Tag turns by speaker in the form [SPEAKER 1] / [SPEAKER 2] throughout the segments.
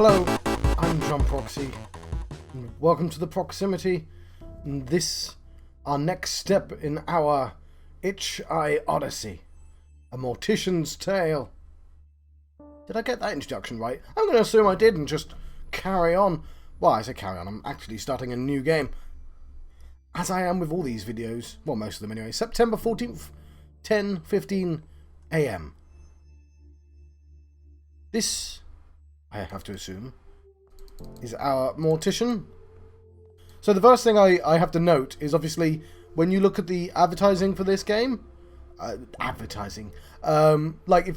[SPEAKER 1] Hello, I'm John Proxy, and welcome to the Proximity, and this, our next step in our Itch.iOdyssey, a Mortician's Tale. Did I get that introduction right? I'm going to assume I did and just carry on. Well, I say carry on, I'm actually starting a new game. As I am with all these videos, well, most of them anyway. September 14th, 10:15 AM. This, I have to assume, is our Mortician. So the first thing I have to note is obviously when you look at the advertising for this game, like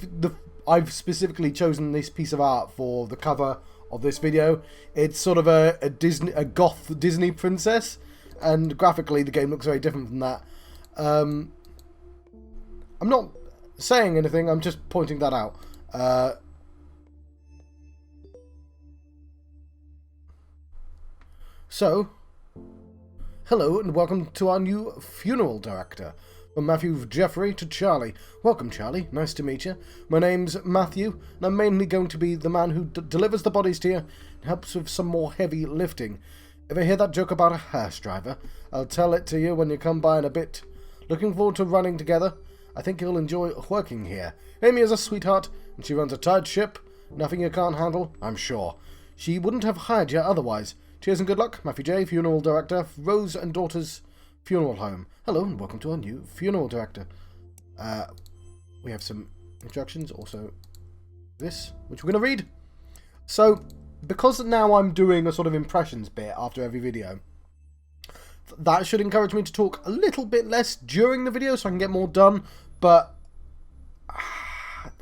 [SPEAKER 1] I've specifically chosen this piece of art for the cover of this video. It's sort of a goth Disney princess, and graphically the game looks very different from that. I'm not saying anything, I'm just pointing that out. So, hello and welcome to our new funeral director. From Matthew Jeffrey to Charlie. Welcome, Charlie. Nice to meet you. My name's Matthew, and I'm mainly going to be the man who delivers the bodies to you and helps with some more heavy lifting. If I hear that joke about a hearse driver, I'll tell it to you when you come by in a bit. Looking forward to running together. I think you'll enjoy working here. Amy is a sweetheart, and she runs a tight ship. Nothing you can't handle, I'm sure. She wouldn't have hired you otherwise. Cheers and good luck, Matthew J., Funeral Director, Rose and Daughters Funeral Home. Hello and welcome to our new Funeral Director. We have some instructions, also this, which we're going to read. So, because now I'm doing a sort of impressions bit after every video, that should encourage me to talk a little bit less during the video so I can get more done, but,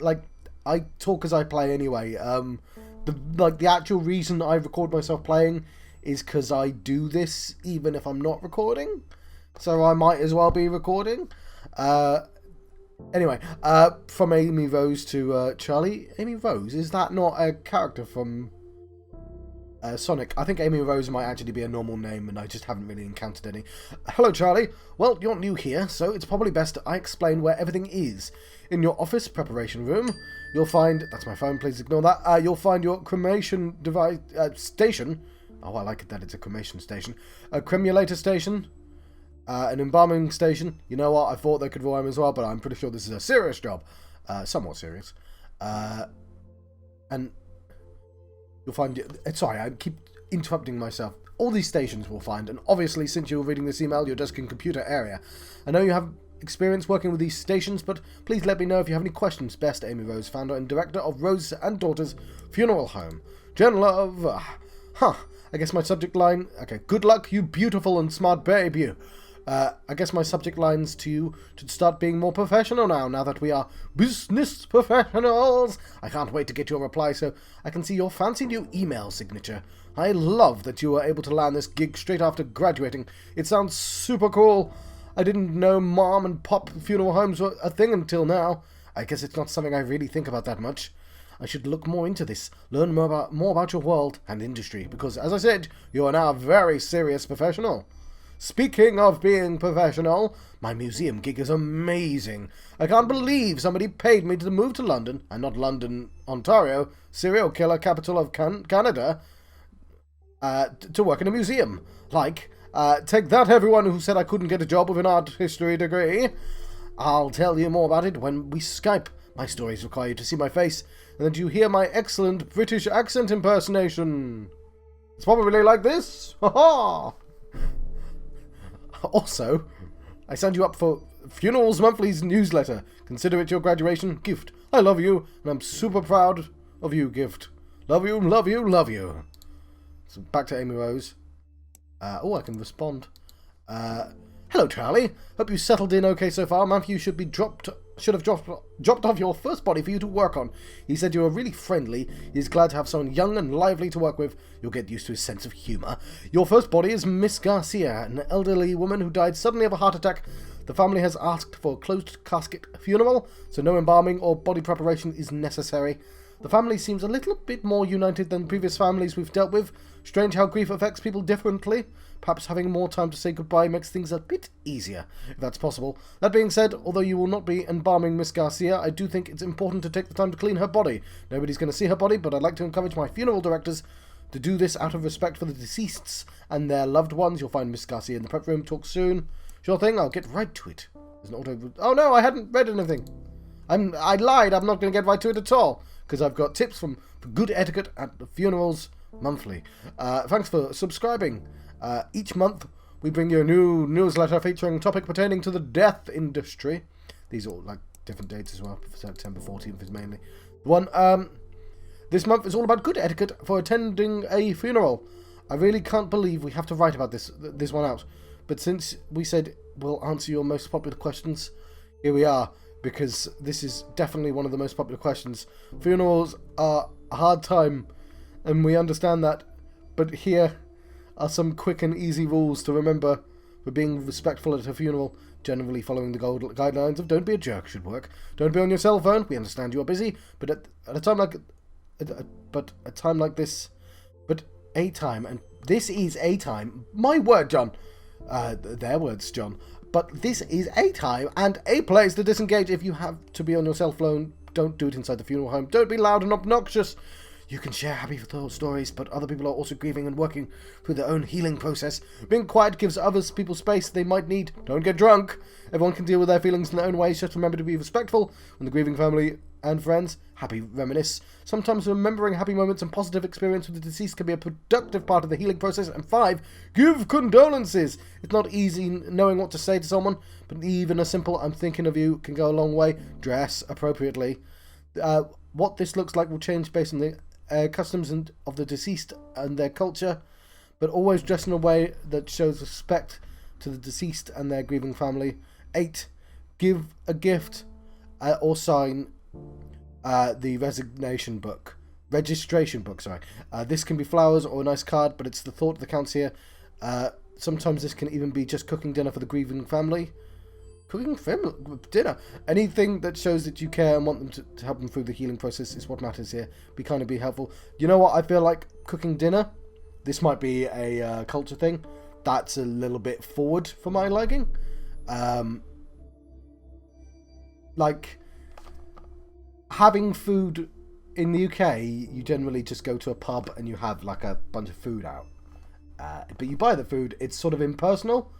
[SPEAKER 1] like, I talk as I play anyway. The actual reason I record myself playing is because I do this even if I'm not recording, so I might as well be recording. Anyway, from Amy Rose to Charlie. Amy Rose, is that not a character from Sonic? I think Amy Rose might actually be a normal name and I just haven't really encountered any. Hello, Charlie. Well, you're new here, so it's probably best I explain where everything is. In your office preparation room, you'll find... That's my phone, please ignore that. You'll find your cremation device station. Oh, I like it that it's a cremation station. A cremulator station. An embalming station. You know what? I thought they could rhyme as well, but I'm pretty sure this is a serious job. Somewhat serious. And you'll find... Sorry, I keep interrupting myself. All these stations we'll find, and obviously, since you're reading this email, your desk and computer area. I know you have experience working with these stations, but please let me know if you have any questions. Best, Amy Rose, founder and director of Rose and Daughters Funeral Home. Journal of... I guess my subject line... Okay, good luck, you beautiful and smart babe, you. I guess my subject lines to you should start being more professional now that we are business professionals. I can't wait to get your reply so I can see your fancy new email signature. I love that you were able to land this gig straight after graduating. It sounds super cool. I didn't know mom and pop funeral homes were a thing until now. I guess it's not something I really think about that much. I should look more into this, learn more about your world and industry, because, as I said, you are now a very serious professional. Speaking of being professional, my museum gig is amazing. I can't believe somebody paid me to move to London, and not London, Ontario, serial killer capital of Canada, to work in a museum. Like, take that, everyone who said I couldn't get a job with an art history degree. I'll tell you more about it when we Skype. My stories require you to see my face, and that you hear my excellent British accent impersonation. It's probably like this. Ha ha! Also, I signed you up for Funerals Monthly's newsletter. Consider it your graduation gift. I love you, and I'm super proud of you, gift. Love you, love you, love you. So back to Amy Rose. I can respond. Hello, Charlie. Hope you settled in okay so far. Matthew should have dropped off your first body for you to work on. He said you were really friendly. He's glad to have someone young and lively to work with. You'll get used to his sense of humour. Your first body is Miss Garcia, an elderly woman who died suddenly of a heart attack The family has asked for a closed casket funeral, so no embalming or body preparation is necessary. The family seems a little bit more united than previous families we've dealt with. Strange how grief affects people differently. Perhaps having more time to say goodbye makes things a bit easier, if that's possible. That being said, although you will not be embalming Miss Garcia, I do think it's important to take the time to clean her body. Nobody's going to see her body, but I'd like to encourage my funeral directors to do this out of respect for the deceased's and their loved ones. You'll find Miss Garcia in the prep room. Talk soon. Sure thing, I'll get right to it. There's an auto... Oh no, I hadn't read anything. I lied, I'm not going to get right to it at all, because I've got tips for good etiquette at the funerals monthly. Thanks for subscribing. Each month, we bring you a new newsletter featuring a topic pertaining to the death industry. These are all, like, different dates as well. September 14th is mainly one. This month is all about good etiquette for attending a funeral. I really can't believe we have to write about this one out. But since we said we'll answer your most popular questions, here we are. Because this is definitely one of the most popular questions. Funerals are a hard time, and we understand that. But here are some quick and easy rules to remember for being respectful at a funeral. Generally following the guidelines of don't be a jerk should work. Don't be on your cell phone. We understand you are busy, but at a time like this, and this is a time. My word, John. Their words, John. But this is a time and a place to disengage. If you have to be on your cell phone, don't do it inside the funeral home. Don't be loud and obnoxious. You can share happy stories, but other people are also grieving and working through their own healing process. Being quiet gives others people space they might need. Don't get drunk. Everyone can deal with their feelings in their own ways. Just remember to be respectful when the grieving family and friends. Happy reminisce. Sometimes remembering happy moments and positive experience with the deceased can be a productive part of the healing process. And 5, give condolences. It's not easy knowing what to say to someone, but even a simple "I'm thinking of you" can go a long way. Dress appropriately. What this looks like will change based on the customs of the deceased and their culture, but always dress in a way that shows respect to the deceased and their grieving family. 8, give a gift or sign the registration book. This can be flowers or a nice card, but it's the thought that counts here. Sometimes this can even be just cooking dinner for the grieving family. Dinner. Anything that shows that you care and want them to help them through the healing process is what matters here. Be kind and be helpful. You know what? I feel like cooking dinner, this might be a culture thing. That's a little bit forward for my liking. Like, having food in the UK, you generally just go to a pub and you have like a bunch of food out. But you buy the food, it's sort of impersonal.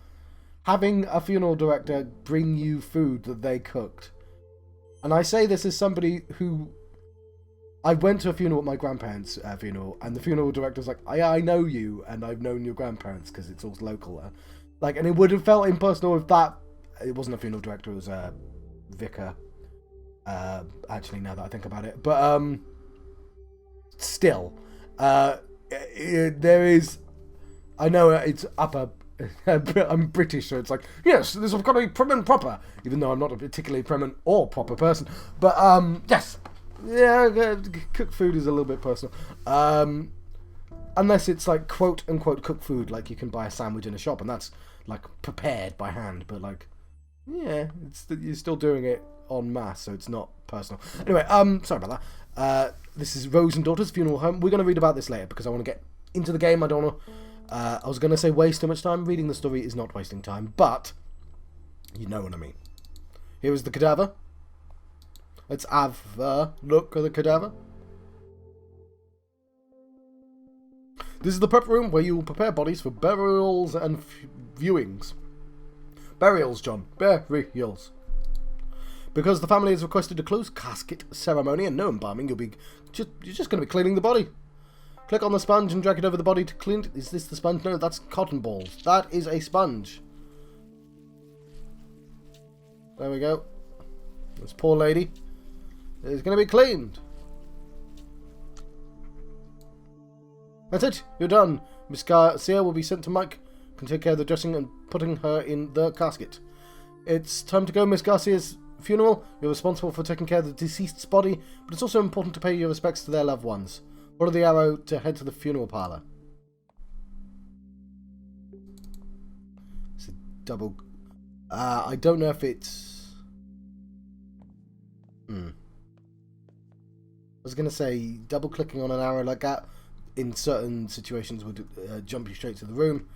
[SPEAKER 1] Having a funeral director bring you food that they cooked. And I say this as somebody who... I went to a funeral at my grandparents' funeral, and the funeral director's like, I know you, and I've known your grandparents, because it's all local. And it would have felt impersonal if that... It wasn't a funeral director, it was a vicar. Actually, now that I think about it. But, still. There is... I know it's upper... I'm British, so it's like, yes, this has got to be prim and proper, even though I'm not a particularly prim and or proper person. But, yes. Yeah, cooked food is a little bit personal. Unless it's like quote-unquote cooked food, like you can buy a sandwich in a shop, and that's, like, prepared by hand. But, like, yeah, you're still doing it en masse, so it's not personal. Anyway, sorry about that. This is Rose and Daughter's Funeral Home. We're going to read about this later, because I want to get into the game. I don't want to... I was going to say waste too much time. Reading the story is not wasting time, but you know what I mean. Here is the cadaver. Let's have a look at the cadaver. This is the prep room where you will prepare bodies for burials and viewings. Burials, John. Burials. Because the family has requested a closed casket ceremony and no embalming, you're just going to be cleaning the body. Click on the sponge and drag it over the body to clean it. Is this the sponge? No, that's cotton balls. That is a sponge. There we go. This poor lady is going to be cleaned. That's it. You're done. Miss Garcia will be sent to Mike. Can take care of the dressing and putting her in the casket. It's time to go, Miss Garcia's funeral. You're responsible for taking care of the deceased's body, but it's also important to pay your respects to their loved ones. Follow the arrow to head to the funeral parlour. It's a double... I don't know if it's... I was going to say, double-clicking on an arrow like that in certain situations would jump you straight to the room,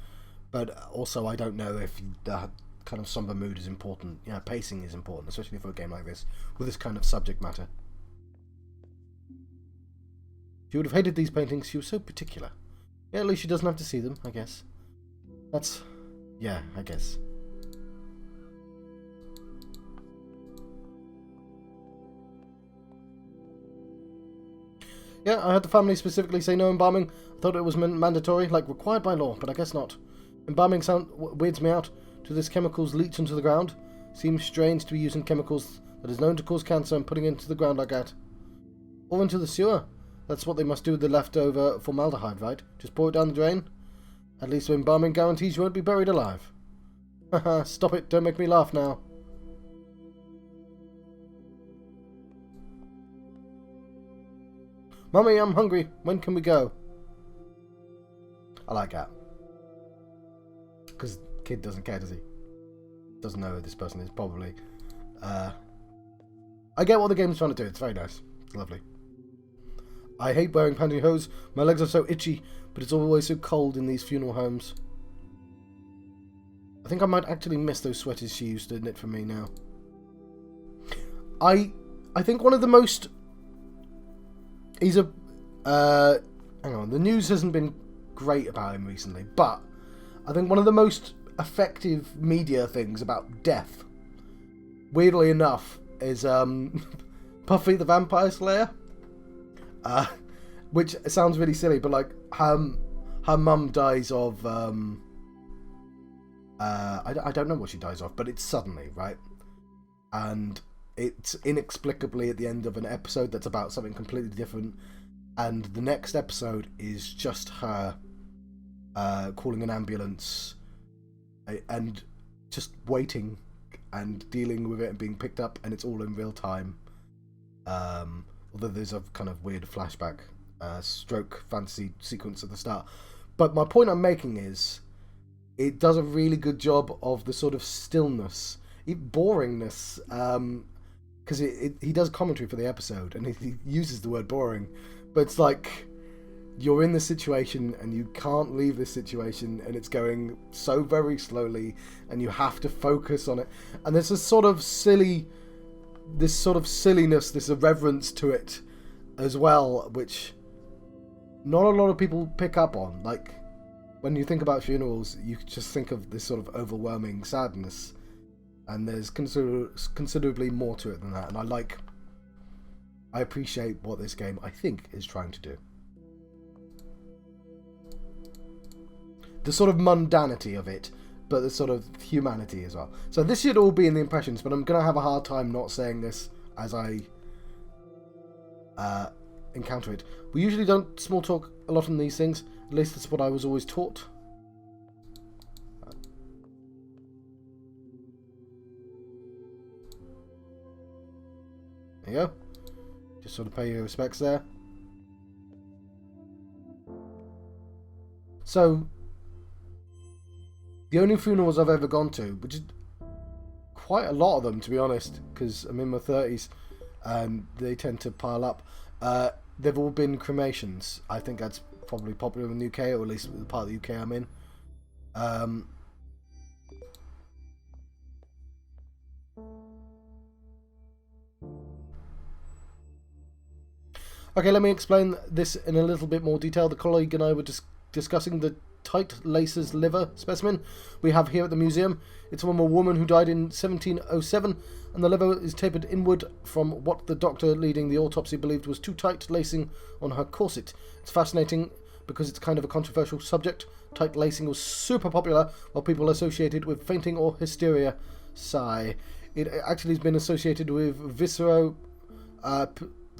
[SPEAKER 1] but also I don't know if the kind of somber mood is important. Yeah, pacing is important, especially for a game like this, with this kind of subject matter. She would have hated these paintings. She was so particular. Yeah, at least she doesn't have to see them, I guess. That's... yeah, I guess. Yeah, I heard the family specifically say no embalming. I thought it was mandatory, like required by law, but I guess not. Embalming weirds me out. Do these chemicals leach into the ground? Seems strange to be using chemicals that is known to cause cancer and putting it into the ground like that. Or into the sewer. That's what they must do with the leftover formaldehyde, right? Just pour it down the drain? At least embalming guarantees you won't be buried alive. Haha, stop it, don't make me laugh now. Mummy, I'm hungry. When can we go? I like that. Because kid doesn't care, does he? Doesn't know who this person is, probably. I get what the game's trying to do. It's very nice. It's lovely. I hate wearing pantyhose. My legs are so itchy, but it's always so cold in these funeral homes. I think I might actually miss those sweaters she used to knit for me now. I think one of the most... He's a... hang on. The news hasn't been great about him recently, but I think one of the most effective media things about death, weirdly enough, is Buffy the Vampire Slayer. Which sounds really silly, but like her mum dies of I don't know what she dies of, but it's suddenly, right? And it's inexplicably at the end of an episode that's about something completely different, and the next episode is just her calling an ambulance and just waiting and dealing with it and being picked up, and it's all in real time. Although there's a kind of weird flashback stroke fantasy sequence at the start. But my point I'm making is it does a really good job of the sort of stillness, boringness, because he does commentary for the episode and he uses the word boring, but it's like you're in the situation and you can't leave this situation and it's going so very slowly and you have to focus on it, and there's this sort of silliness, this irreverence to it as well, which not a lot of people pick up on. Like, when you think about funerals, you just think of this sort of overwhelming sadness, and there's considerably more to it than that, and I appreciate what this game, I think, is trying to do. The sort of mundanity of it, but the sort of humanity as well. So this should all be in the impressions, but I'm going to have a hard time not saying this as I encounter it. We usually don't small talk a lot on these things, at least that's what I was always taught. There you go. Just sort of pay your respects there. So, the only funerals I've ever gone to, which is quite a lot of them, to be honest, because I'm in my 30s and they tend to pile up, they've all been cremations. I think that's probably popular in the UK, or at least the part of the UK I'm in. Okay, let me explain this in a little bit more detail. The colleague and I were discussing the tight laces liver specimen we have here at the museum. It's from a woman who died in 1707, and the liver is tapered inward from what the doctor leading the autopsy believed was too tight lacing on her corset. It's fascinating because it's kind of a controversial subject. Tight lacing was super popular while people associated with fainting or hysteria. Sigh. It actually has been associated with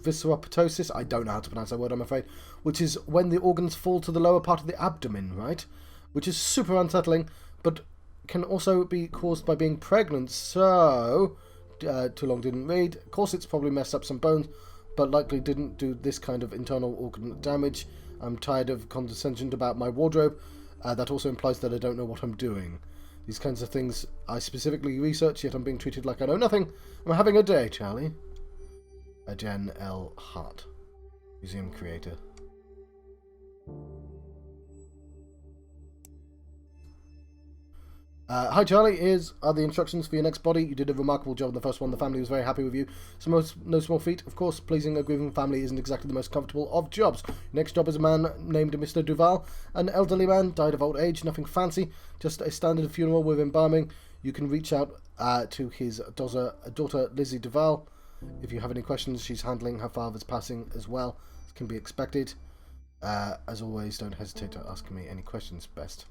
[SPEAKER 1] visceroptosis, I don't know how to pronounce that word, I'm afraid, which is when the organs fall to the lower part of the abdomen, right? Which is super unsettling, but can also be caused by being pregnant. So, too long didn't read. Of course, it's probably messed up some bones, but likely didn't do this kind of internal organ damage. I'm tired of condescension about my wardrobe. That also implies that I don't know what I'm doing. These kinds of things I specifically research, yet I'm being treated like I know nothing. I'm having a day, Charlie. Jen L. Hart, museum creator. Hi Charlie, here are the instructions for your next body. You did a remarkable job in the first one. The family was very happy with you. No small feat. Of course, pleasing a grieving family isn't exactly the most comfortable of jobs. Your next job is a man named Mr. Duval. An elderly man, died of old age, nothing fancy, just a standard funeral with embalming. You can reach out to his daughter Lizzie Duval. If you have any questions, she's handling her father's passing as well, as can be expected. As always, don't hesitate to ask me any questions, best.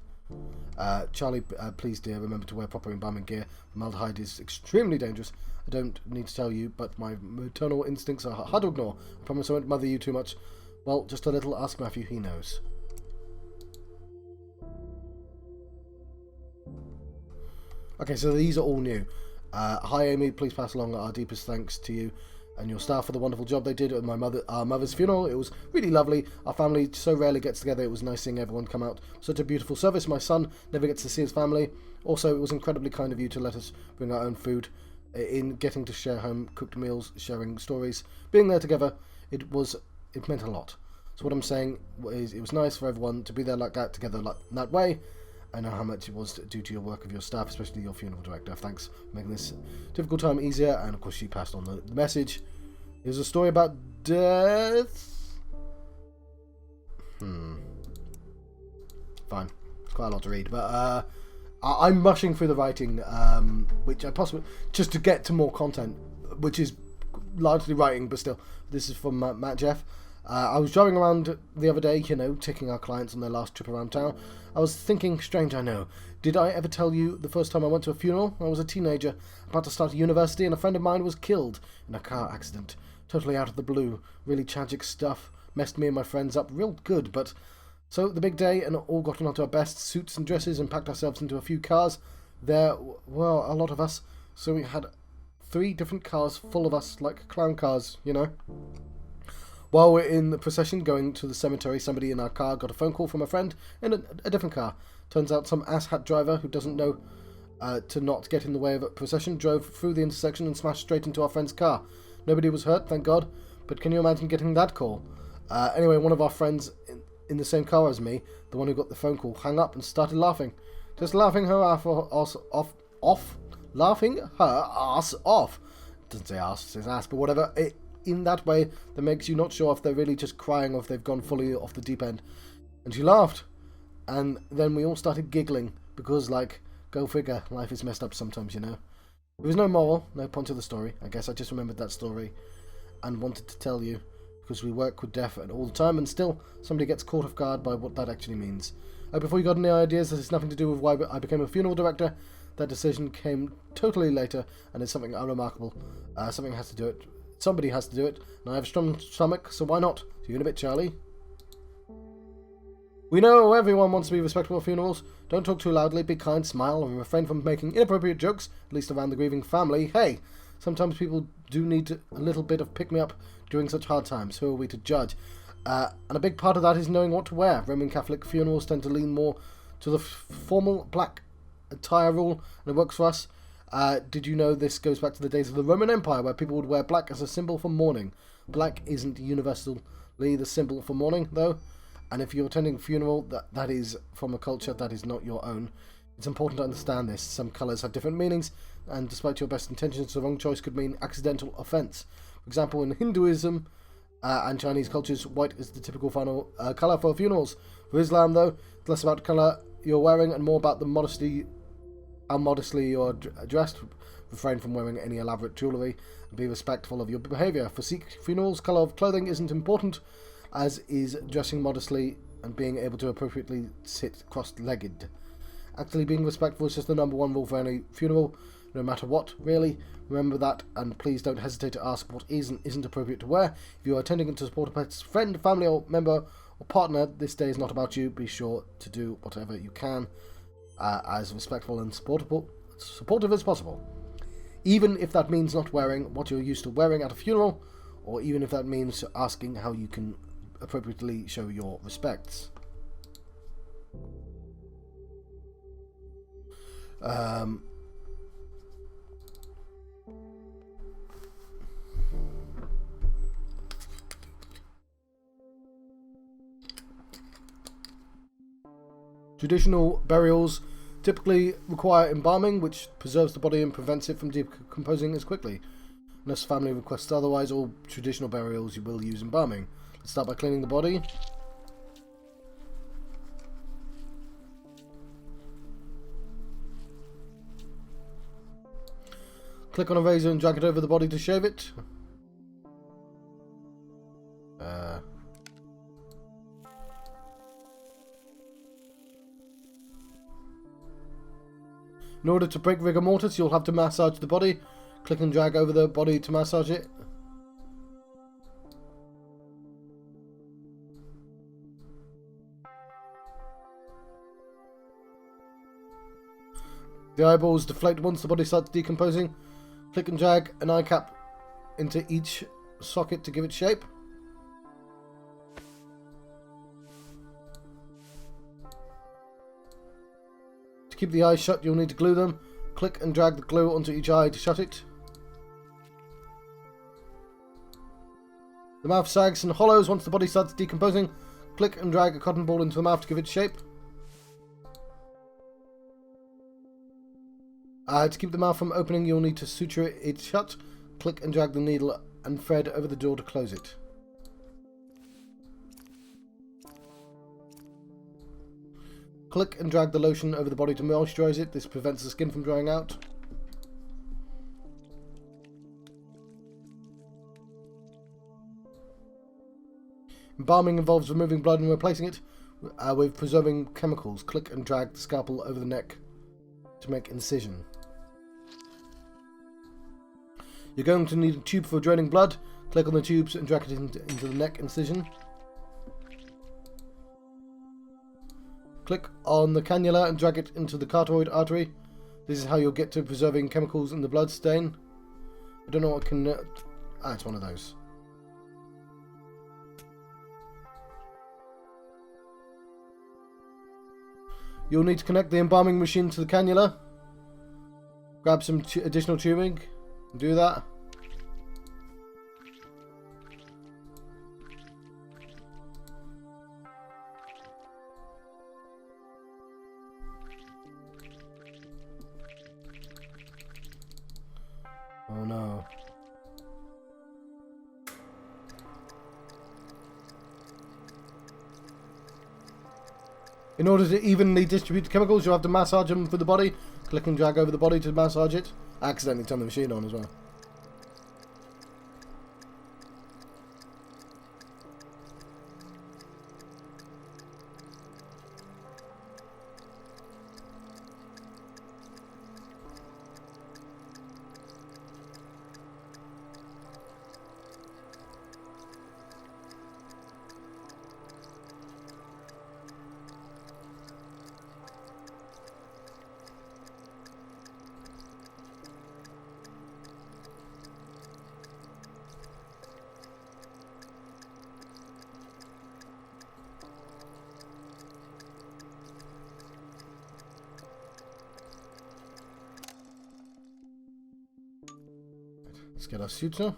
[SPEAKER 1] Charlie, please dear, remember to wear proper embalming gear. Formaldehyde is extremely dangerous. I don't need to tell you, but my maternal instincts are hard to ignore. I promise I won't mother you too much. Well, just a little. Ask Matthew, he knows. Okay, so these are all new. Hi Amy, please pass along our deepest thanks to you and your staff for the wonderful job they did at our mother's funeral. It was really lovely. Our family so rarely gets together. It was nice seeing everyone come out. Such a beautiful service. My son never gets to see his family. Also, it was incredibly kind of you to let us bring our own food. In getting to share home-cooked meals, sharing stories, being there together, it meant a lot. So what I'm saying is it was nice for everyone to be there like that, together like that way. I know how much it was due to your work of your staff, especially your funeral director. Thanks for making this difficult time easier. And of course, she passed on the message. Here's a story about death. Fine. It's quite a lot to read, but I'm rushing through the writing, which I possibly just to get to more content, which is largely writing, but still, this is from Matt Jeff. I was driving around the other day, taking our clients on their last trip around town. I was thinking, strange I know, did I ever tell you the first time I went to a funeral? I was a teenager, about to start university, and a friend of mine was killed in a car accident. Totally out of the blue. Really tragic stuff. Messed me and my friends up real good, but... So, the big day, and all got onto our best suits and dresses and packed ourselves into a few cars. There were a lot of us, so we had 3 different cars full of us, like clown cars, While we're in the procession going to the cemetery, somebody in our car got a phone call from a friend in a different car. Turns out some asshat driver who doesn't know to not get in the way of a procession drove through the intersection and smashed straight into our friend's car. Nobody was hurt, thank God, but can you imagine getting that call? Anyway, one of our friends in the same car as me, the one who got the phone call, hung up and started laughing. Just laughing her ass off. Laughing her ass off. Doesn't say ass, it says ass, but whatever. In that way that makes you not sure if they're really just crying or if they've gone fully off the deep end. And she laughed. And then we all started giggling because, go figure, life is messed up sometimes, There was no moral, no point to the story. I guess I just remembered that story and wanted to tell you because we work with death all the time and still somebody gets caught off guard by what that actually means. Before you got any ideas, this has nothing to do with why I became a funeral director. That decision came totally later and it's something unremarkable. Somebody has to do it, and I have a strong stomach, so why not? See you in a bit, Charlie. We know everyone wants to be respectful at funerals. Don't talk too loudly, be kind, smile, and refrain from making inappropriate jokes, at least around the grieving family. Hey, sometimes people do need a little bit of pick-me-up during such hard times. Who are we to judge? And a big part of that is knowing what to wear. Roman Catholic funerals tend to lean more to the formal black attire rule, and it works for us. Did you know this goes back to the days of the Roman Empire, where people would wear black as a symbol for mourning? Black isn't universally the symbol for mourning, though, and if you're attending a funeral that is from a culture that is not your own, it's important to understand this. Some colours have different meanings, and despite your best intentions, the wrong choice could mean accidental offence. For example, in Hinduism and Chinese cultures, white is the typical final colour for funerals. For Islam, though, it's less about the colour you're wearing and more about how modestly you're dressed. Refrain from wearing any elaborate jewellery and be respectful of your behaviour. For Sikh funerals, colour of clothing isn't important, as is dressing modestly and being able to appropriately sit cross-legged. Actually, being respectful is just the number 1 rule for any funeral, no matter what, really. Remember that, and please don't hesitate to ask what is and isn't appropriate to wear. If you are attending to support a pet's friend, family, or member or partner, this day is not about you. Be sure to do whatever you can as respectful and supportive as possible. Even if that means not wearing what you're used to wearing at a funeral, or even if that means asking how you can appropriately show your respects. Um, Traditional burials typically require embalming, which preserves the body and prevents it from decomposing as quickly. Unless family requests otherwise, all traditional burials you will use embalming. Let's start by cleaning the body. Click on a razor and drag it over the body to shave it. In order to break rigor mortis, you'll have to massage the body. Click and drag over the body to massage it. The eyeballs deflate once the body starts decomposing. Click and drag an eye cap into each socket to give it shape. To keep the eyes shut, you'll need to glue them. Click and drag the glue onto each eye to shut it. The mouth sags and hollows once the body starts decomposing. Click and drag a cotton ball into the mouth to give it shape. To keep the mouth from opening, you'll need to suture it shut. Click and drag the needle and thread over the door to close it. Click and drag the lotion over the body to moisturize it. This prevents the skin from drying out. Embalming involves removing blood and replacing it with preserving chemicals. Click and drag the scalpel over the neck to make incision. You're going to need a tube for draining blood. Click on the tubes and drag it into the neck incision. Click on the cannula and drag it into the carotid artery. This is how you'll get to preserving chemicals in the blood stain. I don't know what can... it's one of those. You'll need to connect the embalming machine to the cannula. Grab some additional tubing. Do that. Oh no. In order to evenly distribute the chemicals, you'll have to massage them for the body. Click and drag over the body to massage it. I accidentally turned the machine on as well. Let's get our suture.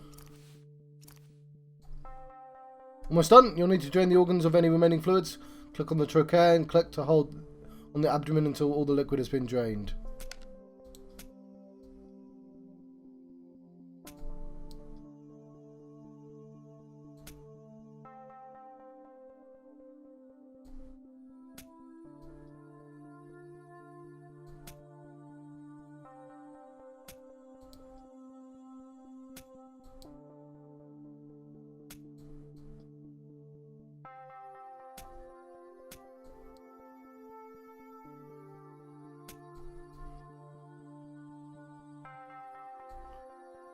[SPEAKER 1] Almost done. You'll need to drain the organs of any remaining fluids. Click on the trachea and click to hold on the abdomen until all the liquid has been drained.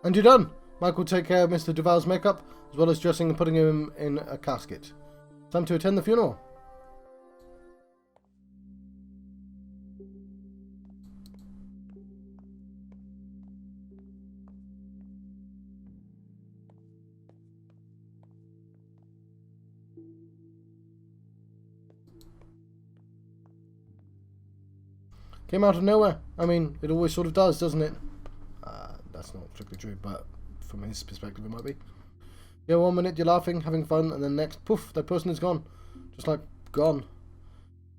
[SPEAKER 1] And you're done! Mike will take care of Mr. Duval's makeup, as well as dressing and putting him in a casket. Time to attend the funeral. Came out of nowhere. I mean, it always sort of does, doesn't it? That's not strictly true, but from his perspective it might be. Yeah, 1 minute you're laughing, having fun, and then next, poof, that person is gone. Just like, gone.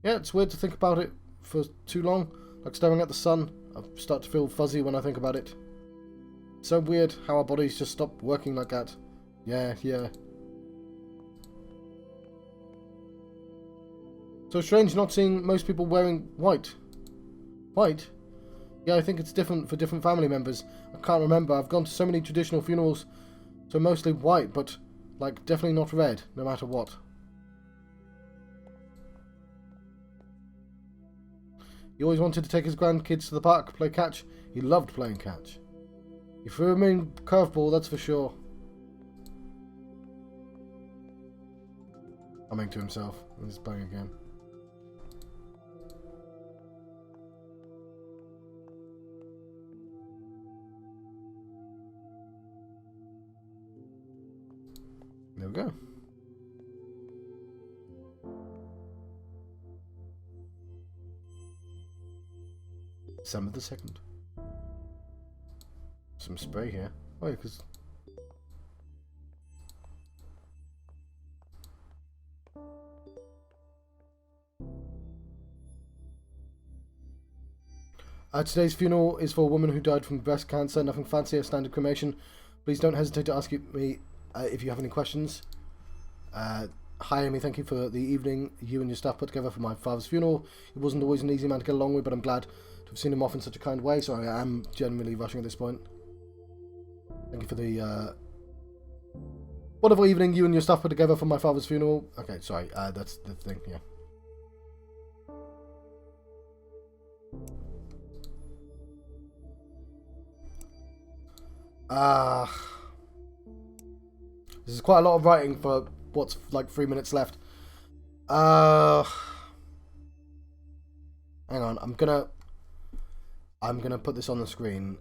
[SPEAKER 1] Yeah, it's weird to think about it for too long. Like staring at the sun. I start to feel fuzzy when I think about it. So weird how our bodies just stop working like that. Yeah. So strange not seeing most people wearing white. White? Yeah, I think it's different for different family members. I can't remember. I've gone to so many traditional funerals, so mostly white, but like definitely not red, no matter what. He always wanted to take his grandkids to the park, play catch. He loved playing catch. He threw a mean curveball, that's for sure. Humming to himself. He's playing again. There we go. December the 2nd. Some spray here. Oh, yeah, because... today's funeral is for a woman who died from breast cancer. Nothing fancy, a standard cremation. Please don't hesitate to ask me if you have any questions. Hi Amy, thank you for the evening you and your staff put together for my father's funeral. He wasn't always an easy man to get along with, but I'm glad to have seen him off in such a kind way, so I am genuinely rushing at this point. Thank you for the wonderful evening you and your staff put together for my father's funeral. Okay, sorry, that's the thing, yeah. This is quite a lot of writing for what's like 3 minutes left. Hang on, I'm gonna put this on the screen.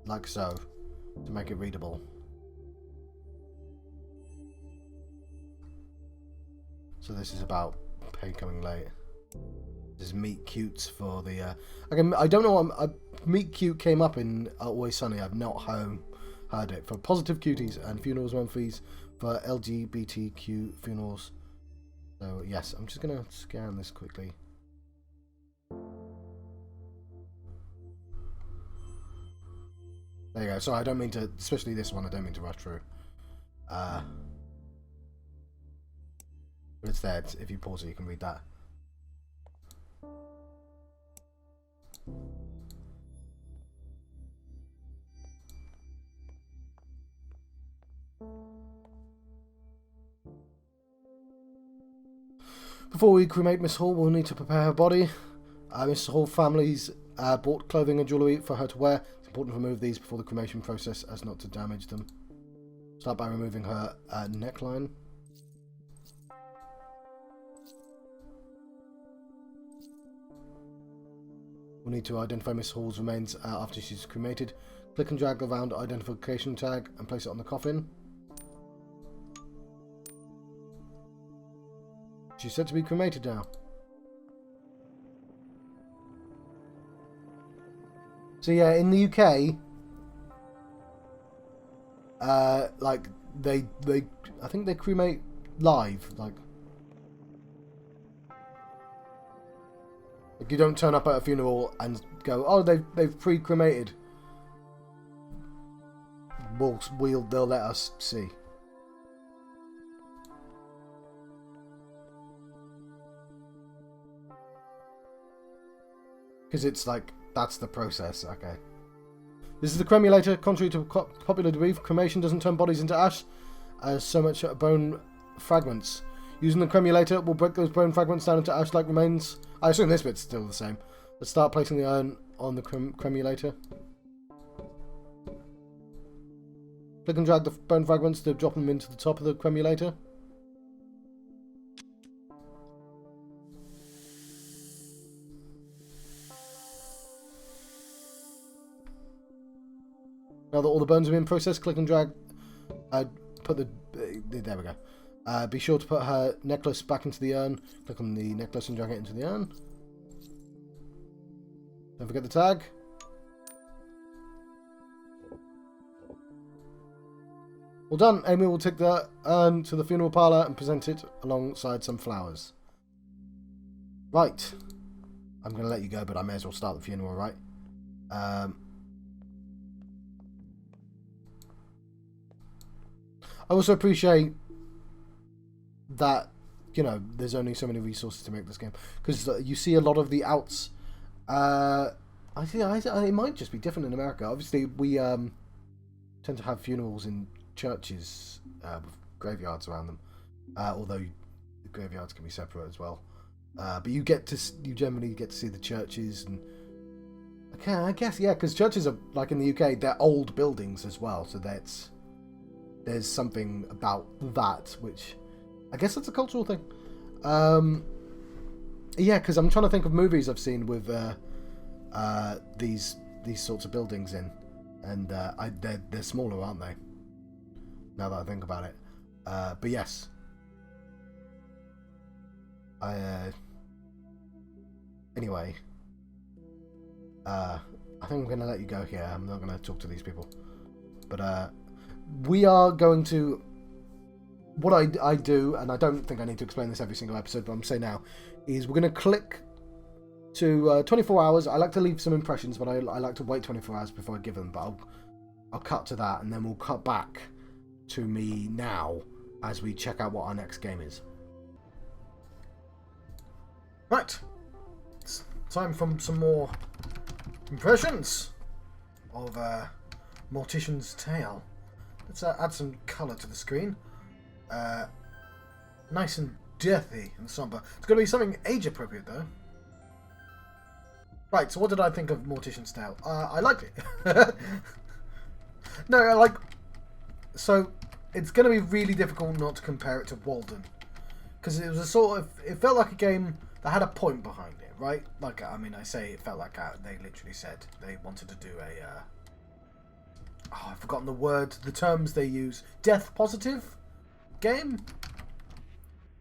[SPEAKER 1] Like so, to make it readable. So this is about pay coming late. This is meet cutes for the. I don't know. Meet cute came up in Always Sunny. I've not heard it for positive cuties and funerals run fees for LGBTQ funerals. So yes, I'm just gonna scan this quickly. There you go. Sorry, I don't mean to, especially this one. I don't mean to rush through. But it's there. If you pause it, you can read that. Before we cremate Miss Hall, we'll need to prepare her body. Miss Hall family's bought clothing and jewellery for her to wear. It's important to remove these before the cremation process as not to damage them. Start by removing her neckline. We'll need to identify Miss Hall's remains after she's cremated. Click and drag the round identification tag and place it on the coffin. She's said to be cremated now. So yeah, in the UK, like they I think they cremate live, like you don't turn up at a funeral and go, oh, they've pre-cremated. They'll let us see. Because it's like, that's the process, okay. This is the cremulator. Contrary to popular belief, cremation doesn't turn bodies into ash, as so much bone fragments. Using the cremulator will break those bone fragments down into ash-like remains. I assume this bit's still the same. Let's start placing the urn on the cremulator. Click and drag the bone fragments to drop them into the top of the cremulator. Now that all the bones have been processed, click and drag. There we go. Be sure to put her necklace back into the urn. Click on the necklace and drag it into the urn. Don't forget the tag. Well done. Amy will take the urn to the funeral parlour and present it alongside some flowers. Right. I'm going to let you go, but I may as well start the funeral, right? I also appreciate that, you know, there's only so many resources to make this game. Because you see a lot of the outs. I think it might just be different in America. Obviously, we tend to have funerals in churches with graveyards around them. Although the graveyards can be separate as well. But you generally get to see the churches, and okay, I guess yeah, because churches are like in the UK, they're old buildings as well, so there's something about that which I guess that's a cultural thing. Yeah, because I'm trying to think of movies I've seen with these sorts of buildings in, and they're smaller, aren't they? Now that I think about it, but yes. Anyway, I think I'm going to let you go here. I'm not going to talk to these people. But we are going to... What I do, and I don't think I need to explain this every single episode, but I'm saying now, is we're going to click to 24 hours. I like to leave some impressions, but I like to wait 24 hours before I give them. But I'll cut to that, and then we'll cut back to me now as we check out what our next game is. Right, it's time for some more impressions of Mortician's Tale. Let's add some colour to the screen. Nice and deathy and somber. It's going to be something age-appropriate, though. Right, so what did I think of Mortician's Tale? I liked it. No, I like... So, it's going to be really difficult not to compare it to Walden. Because it was a sort of... It felt like a game... that had a point behind it, right? Like, I mean, I say it felt like they literally said they wanted to do a... oh, I've forgotten the word, the terms they use. Death positive game?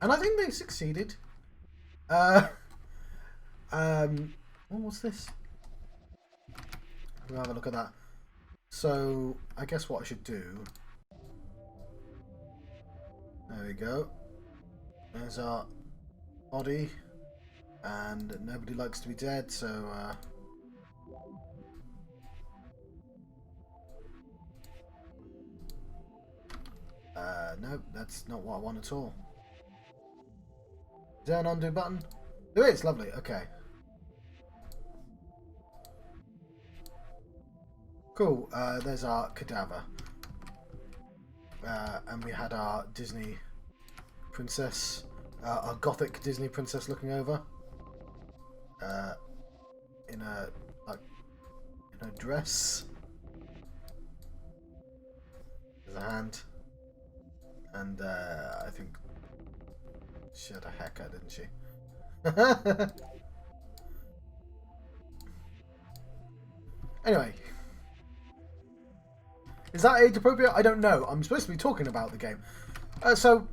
[SPEAKER 1] And I think they succeeded. Oh, what's this? We'll have a look at that. So, I guess what I should do... There we go. There's our body. And nobody likes to be dead, so... no, that's not what I want at all. Is there an undo button? There is, lovely, okay. Cool, there's our cadaver. And we had our Disney princess, our gothic Disney princess looking over. In a dress. There's a hand. And I think she had a haircut, didn't she? Anyway. Is that age appropriate? I don't know. I'm supposed to be talking about the game. So,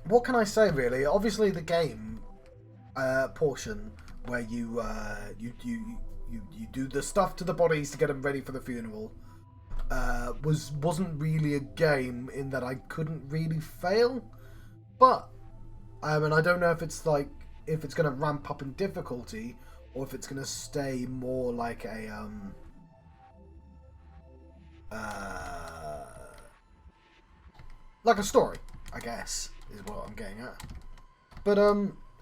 [SPEAKER 1] what can I say really? Obviously the game portion where you do the stuff to the bodies to get them ready for the funeral wasn't really a game in that I couldn't really fail, but and I don't know if it's like if it's going to ramp up in difficulty or if it's going to stay more like a story, I guess is what I'm getting at. But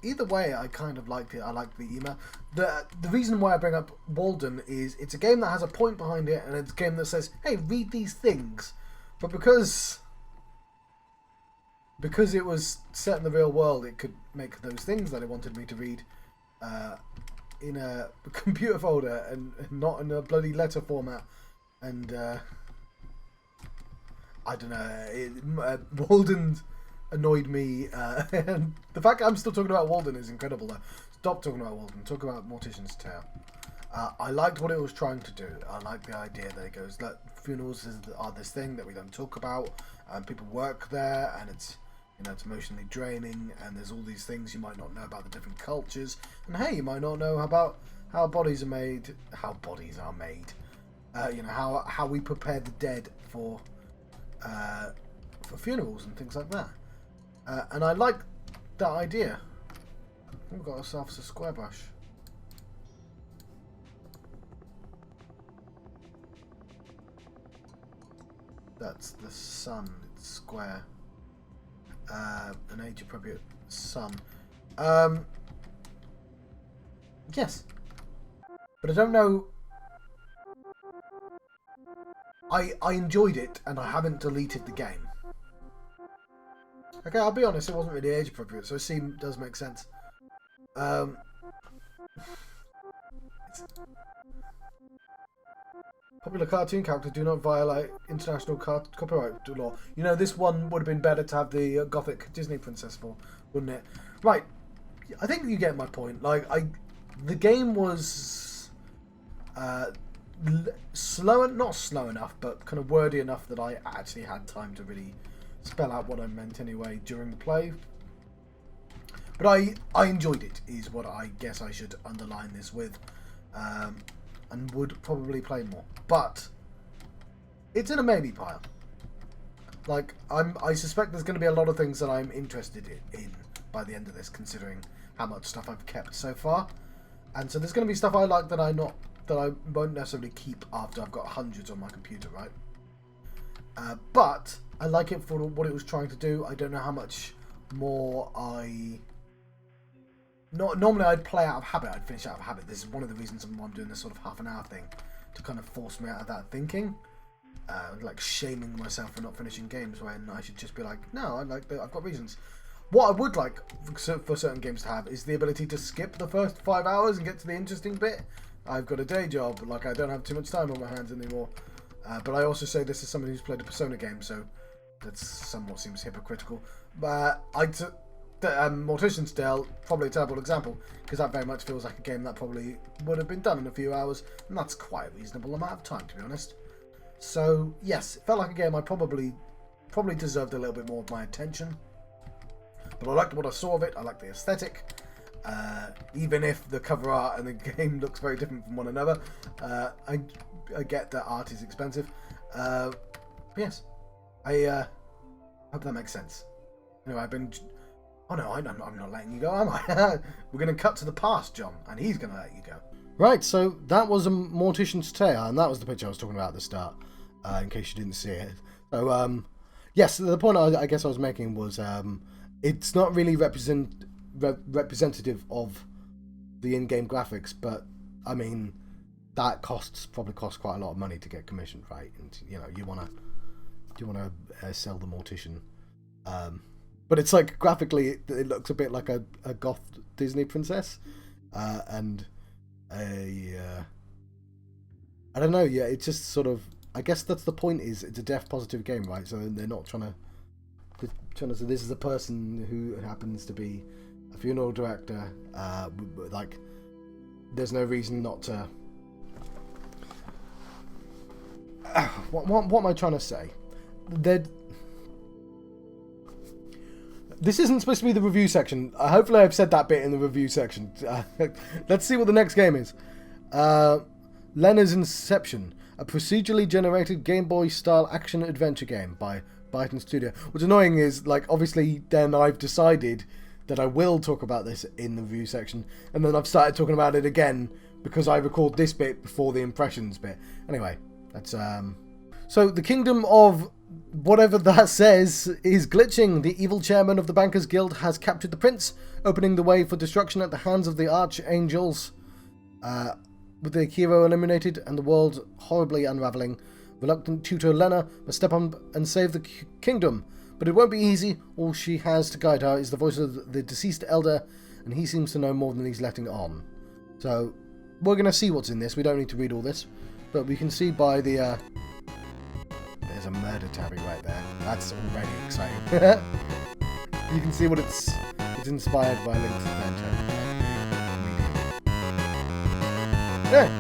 [SPEAKER 1] either way, I kind of liked it. I liked the email. The reason why I bring up Walden is it's a game that has a point behind it, and it's a game that says, hey, read these things. But because it was set in the real world, it could make those things that it wanted me to read in a computer folder and not in a bloody letter format. And I don't know, Walden annoyed me, and the fact that I'm still talking about Walden is incredible though. Stop talking about Walden, talk about Mortician's Tale. I liked what it was trying to do. I like the idea that it goes, look, funerals are this thing that we don't talk about, and people work there, and it's, You know, it's emotionally draining, and there's all these things you might not know about the different cultures. And hey, you might not know about how bodies are made. You know, how we prepare the dead for funerals and things like that. And I like that idea. We've got ourselves a square brush. That's the sun. It's square. An age-appropriate sun. Yes. But I don't know. I enjoyed it, and I haven't deleted the game. Okay, I'll be honest, it wasn't really age-appropriate, so C does make sense. Popular cartoon characters do not violate international copyright law. You know, this one would have been better to have the Gothic Disney princess for, wouldn't it? Right, I think you get my point. Like, the game was not slow enough, but kind of wordy enough that I actually had time to really spell out what I meant anyway during the play. But I enjoyed it, is what I guess I should underline this with. And would probably play more. But it's in a maybe pile. Like, I suspect there's going to be a lot of things that I'm interested in by the end of this, considering how much stuff I've kept so far. And so there's going to be stuff I like that I won't necessarily keep after I've got hundreds on my computer, right? But I like it for what it was trying to do. I don't know how much more normally I'd play out of habit, I'd finish out of habit. This is one of the reasons why I'm doing this sort of half an hour thing, to kind of force me out of that thinking. Like shaming myself for not finishing games when I should just be like, no, I've got reasons. What I would like for certain games to have is the ability to skip the first 5 hours and get to the interesting bit. I've got a day job, like I don't have too much time on my hands anymore. But I also say this as someone who's played a Persona game, so that somewhat seems hypocritical. But Mortician still, probably a terrible example, because that very much feels like a game that probably would have been done in a few hours, and that's quite a reasonable amount of time, to be honest. So, yes, it felt like a game I probably deserved a little bit more of my attention. But I liked what I saw of it, I liked the aesthetic, even if the cover art and the game looks very different from one another. I get that art is expensive. But yes, I hope that makes sense. Anyway, Oh no, I'm not letting you go, am I? We're going to cut to the past, John, and he's going to let you go. Right, so that was a Mortician's Tale, and that was the picture I was talking about at the start, in case you didn't see it. So, yes, the point I guess I was making was it's not really representative of the in-game graphics, but, I mean, that probably costs quite a lot of money to get commissioned, right? And, you know, you want to sell the Mortician. But it's like, graphically, it looks a bit like a goth Disney princess. And I don't know, yeah, it's just sort of, I guess that's the point, is it's a deaf positive game, right? So they're not trying to say this is a person who happens to be a funeral director. Like, there's no reason not to... What am I trying to say? This isn't supposed to be the review section. Hopefully I've said that bit in the review section. Let's see what the next game is. Lena's Inception, a procedurally generated Game Boy style action adventure game by Byton Studio. What's annoying is, like, obviously then I've decided that I will talk about this in the review section, and then I've started talking about it again because I record this bit before the impressions bit. Anyway, that's so the kingdom of whatever that says is glitching. The evil chairman of the Bankers Guild has captured the prince, opening the way for destruction at the hands of the archangels. With the hero eliminated and the world horribly unraveling, reluctant tutor Lena must step up and save the kingdom. But it won't be easy. All she has to guide her is the voice of the deceased elder, and he seems to know more than he's letting on. So, we're going to see what's in this. We don't need to read all this, but we can see by the... There's a murder tabby right there. That's already exciting. You can see what it's inspired by Link's Adventure. Yeah.